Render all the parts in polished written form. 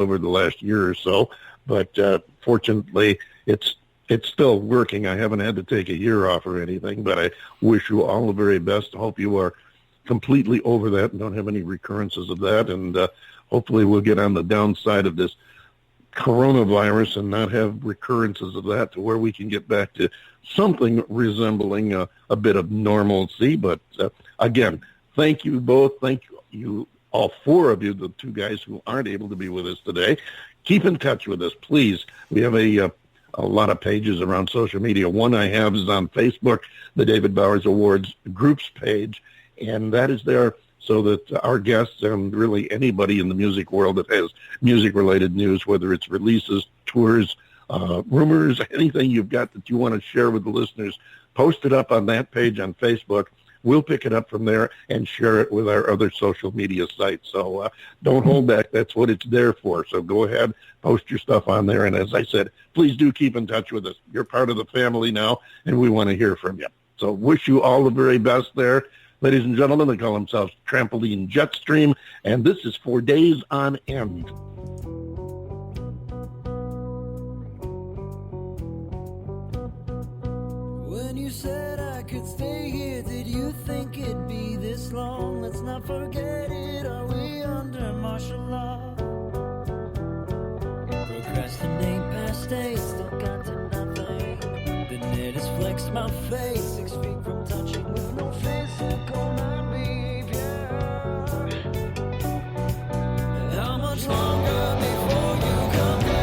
over the last year or so. But fortunately, it's still working. I haven't had to take a year off or anything, but I wish you all the very best. I hope you are completely over that and don't have any recurrences of that. And hopefully we'll get on the downside of this coronavirus and not have recurrences of that to where we can get back to something resembling a bit of normalcy. But again, thank you both. Thank you, all four of you, the two guys who aren't able to be with us today. Keep in touch with us, please. We have a lot of pages around social media. One I have is on Facebook, the David Bowers Awards groups page, and that is there so that our guests and really anybody in the music world that has music-related news, whether it's releases, tours, rumors, anything you've got that you want to share with the listeners, post it up on that page on Facebook. We'll pick it up from there and share it with our other social media sites. So don't hold back. That's what it's there for. So go ahead, post your stuff on there. And as I said, please do keep in touch with us. You're part of the family now, and we want to hear from you. So wish you all the very best there. Ladies and gentlemen, they call themselves Trampoline Jetstream, and this is For Days on End. When you said I could stay here, did you think it'd be this long? Let's not forget it, are we under martial law? Procrastinate past days, still got to nothing. The net has flexed my face, 6 feet from touching with no physical behavior. How much longer before you come back?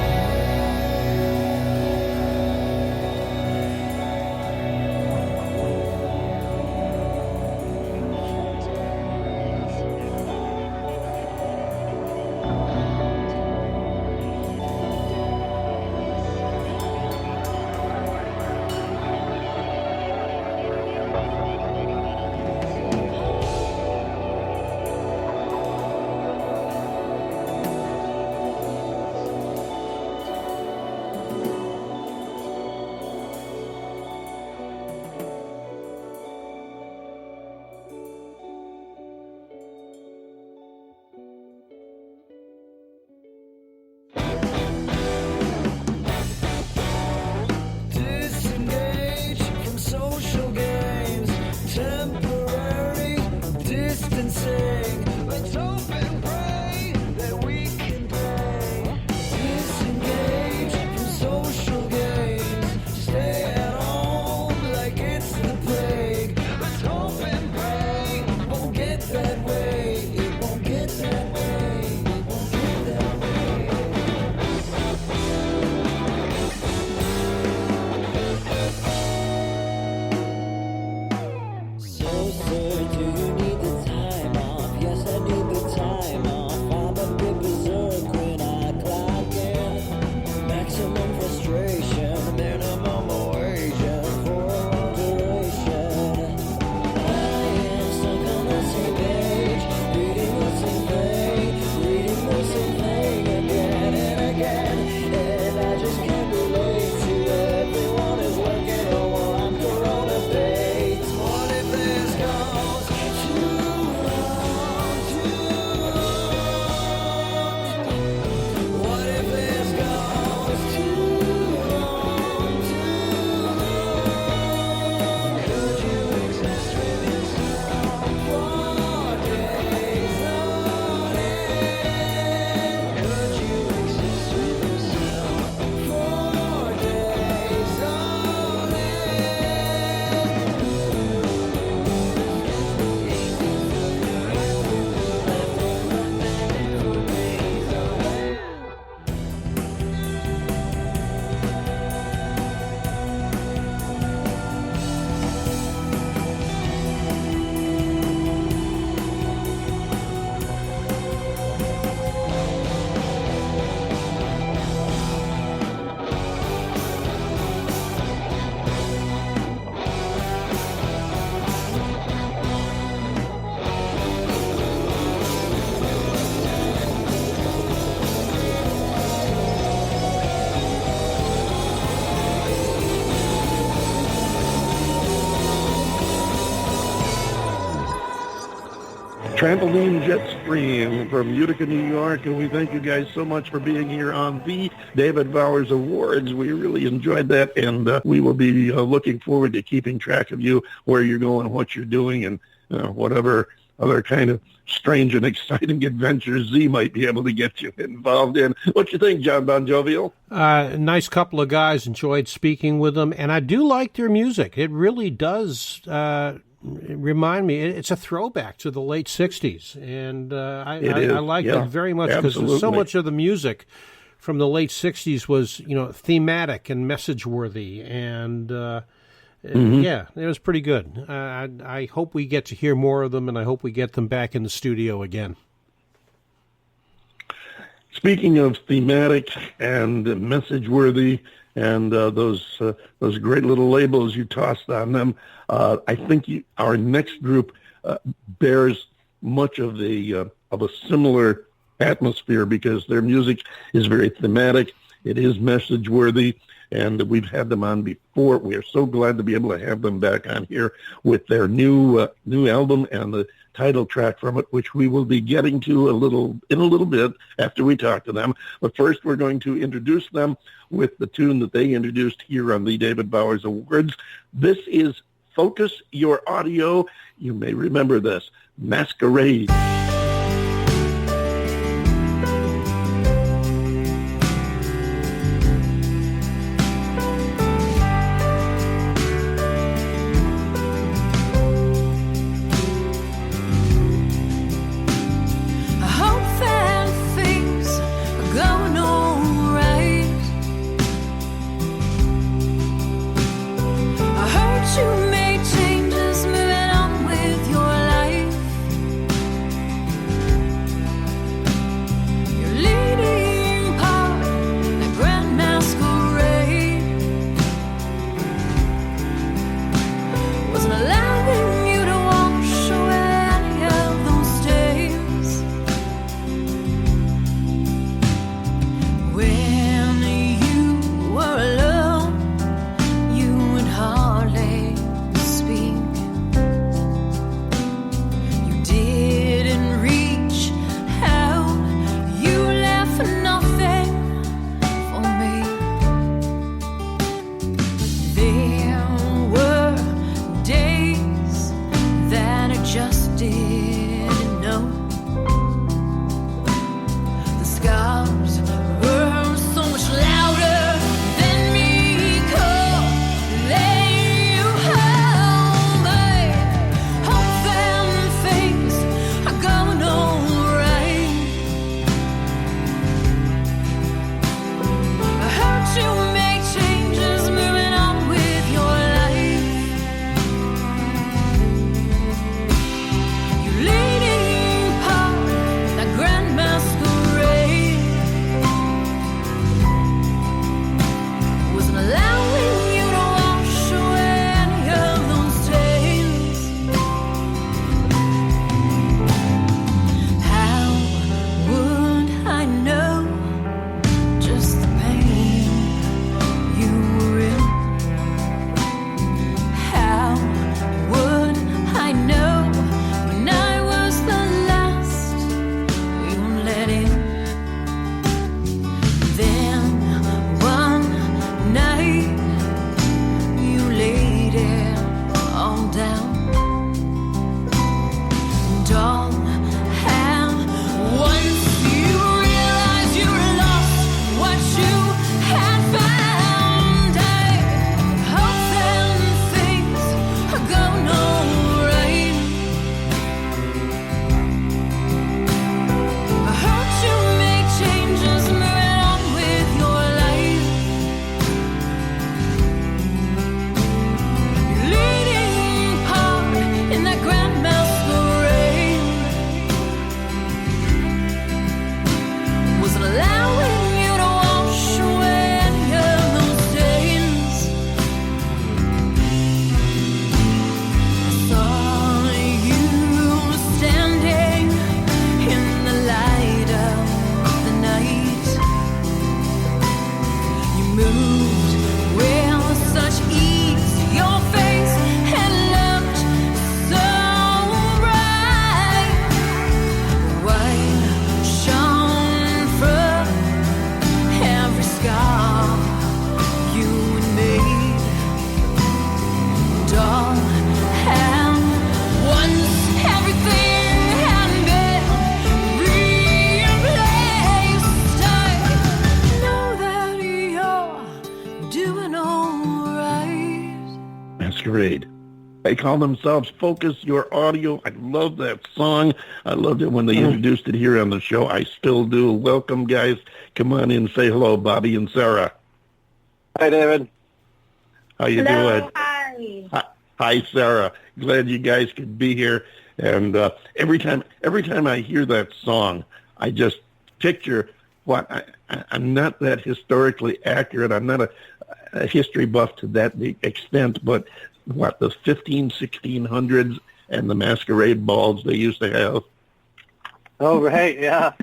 Trampoline Jetstream from Utica, New York, and we thank you guys so much for being here on the David Bowers Awards. We really enjoyed that, and we will be looking forward to keeping track of you, where you're going, what you're doing, and whatever other kind of strange and exciting adventures Z might be able to get you involved in. What you think, John Bon Jovial? Nice couple of guys. Enjoyed speaking with them, and I do like their music. It really does remind me. It's a throwback to the late 60s, and I like it very much, because so much of the music from the late 60s was, thematic and message-worthy, and yeah, it was pretty good. I hope we get to hear more of them, and I hope we get them back in the studio again. Speaking of thematic and message-worthy, and those great little labels you tossed on them, I think our next group bears much of a similar atmosphere, because their music is very thematic. It is message-worthy, and we've had them on before. We are so glad to be able to have them back on here with their new album and the title track from it, which we will be getting to in a little bit after we talk to them. But first, we're going to introduce them with the tune that they introduced here on the David Bowers Awards. This is Focus Your Audio. You may remember this, Masquerade. You made changes, moving on with your life. Masquerade. They call themselves Focus Your Audio. I love that song. I loved it when they introduced it here on the show. I still do. Welcome, guys. Come on in. Say hello, Bobby and Sarah. Hi, David. How you doing? Hi. Hi, Sarah. Glad you guys could be here. And every time I hear that song, I just picture I'm not that historically accurate. I'm not a history buff to that extent, but the 1600s and the masquerade balls they used to have. Oh, right, yeah.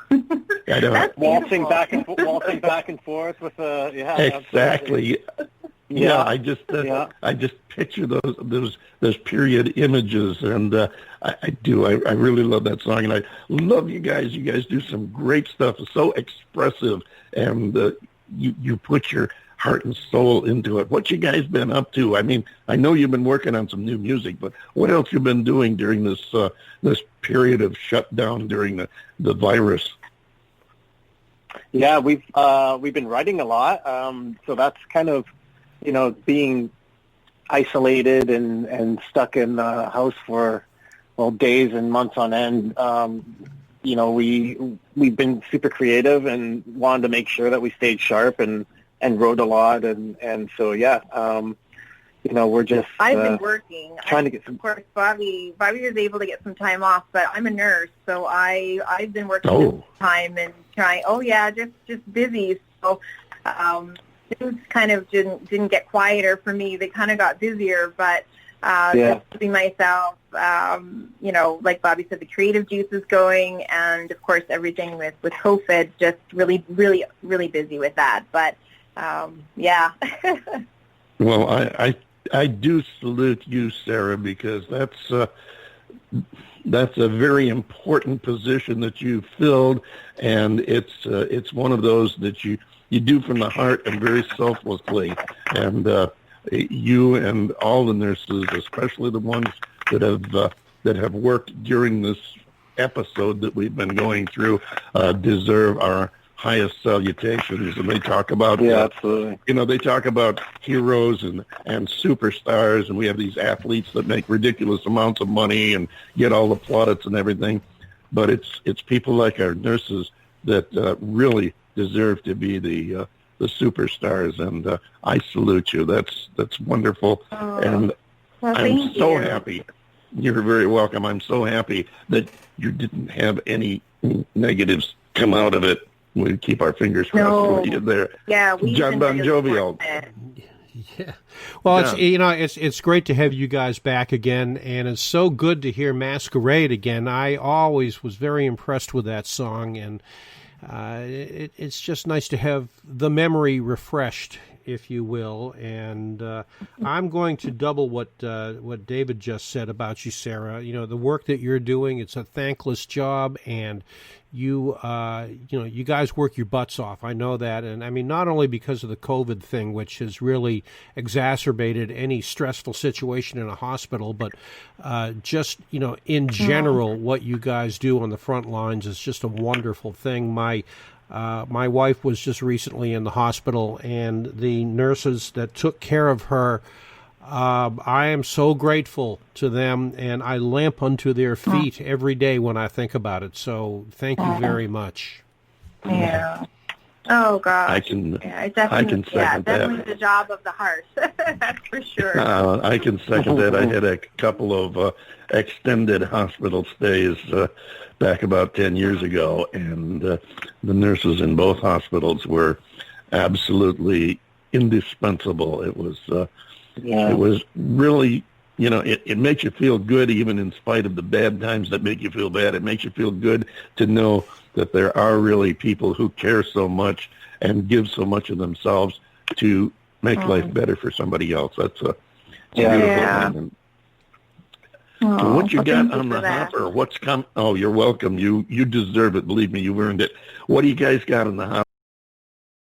I know. Waltzing back and forth with exactly. Yeah, I just picture those period images, and I do. I really love that song, and I love you guys. You guys do some great stuff. It's so expressive, and you put your heart and soul into it. What you guys been up to? I mean, I know you've been working on some new music, but what else you been doing during this period of shutdown during the virus? Yeah, we've been writing a lot. So that's kind of, being isolated and stuck in the house for days and months on end. We've been super creative and wanted to make sure that we stayed sharp and wrote a lot, and so we're just I've been working. trying to get some. Of course, Bobby was able to get some time off, but I'm a nurse, so I've been working this time and trying. Oh yeah, just busy. So things kind of didn't get quieter for me. They kind of got busier, but just keeping myself, like Bobby said, the creative juices going, and of course everything with COVID, just really, really, really busy with that. But yeah. Well, I do salute you, Sarah, because that's a very important position that you filled, and it's one of those that you do from the heart and very selflessly. And you and all the nurses, especially the ones that have worked during this episode that we've been going through, deserve our highest salutations. And they talk about absolutely. They talk about heroes and superstars, and we have these athletes that make ridiculous amounts of money and get all the plaudits and everything. But it's people like our nurses that really deserve to be the superstars, and I salute you. That's wonderful, and I'm so happy. You're very welcome. I'm so happy that you didn't have any negatives come out of it. We keep our fingers crossed for you there. Yeah, John Bon Jovial. Yeah. Well, it's great to have you guys back again, and it's so good to hear Masquerade again. I always was very impressed with that song, and it's just nice to have the memory refreshed, if you will. And I'm going to double what David just said about you, Sarah. The work that you're doing, it's a thankless job, and you guys work your butts off. I know that. And I mean, not only because of the COVID thing, which has really exacerbated any stressful situation in a hospital, but just, in general, what you guys do on the front lines is just a wonderful thing. My wife was just recently in the hospital, and the nurses that took care of her, I am so grateful to them, and I limp unto their feet every day when I think about it. So thank you very much. Yeah. Oh, gosh. I can second that. Definitely the job of the heart. That's for sure. I can second that. I had a couple of extended hospital stays back about 10 years ago, and the nurses in both hospitals were absolutely indispensable. It was really, it makes you feel good even in spite of the bad times that make you feel bad. It makes you feel good to know that there are really people who care so much and give so much of themselves to make life better for somebody else. That's a beautiful thing. So what you got on the hopper? What's come? Oh, you're welcome. You deserve it. Believe me, you've earned it. What do you guys got on the hopper?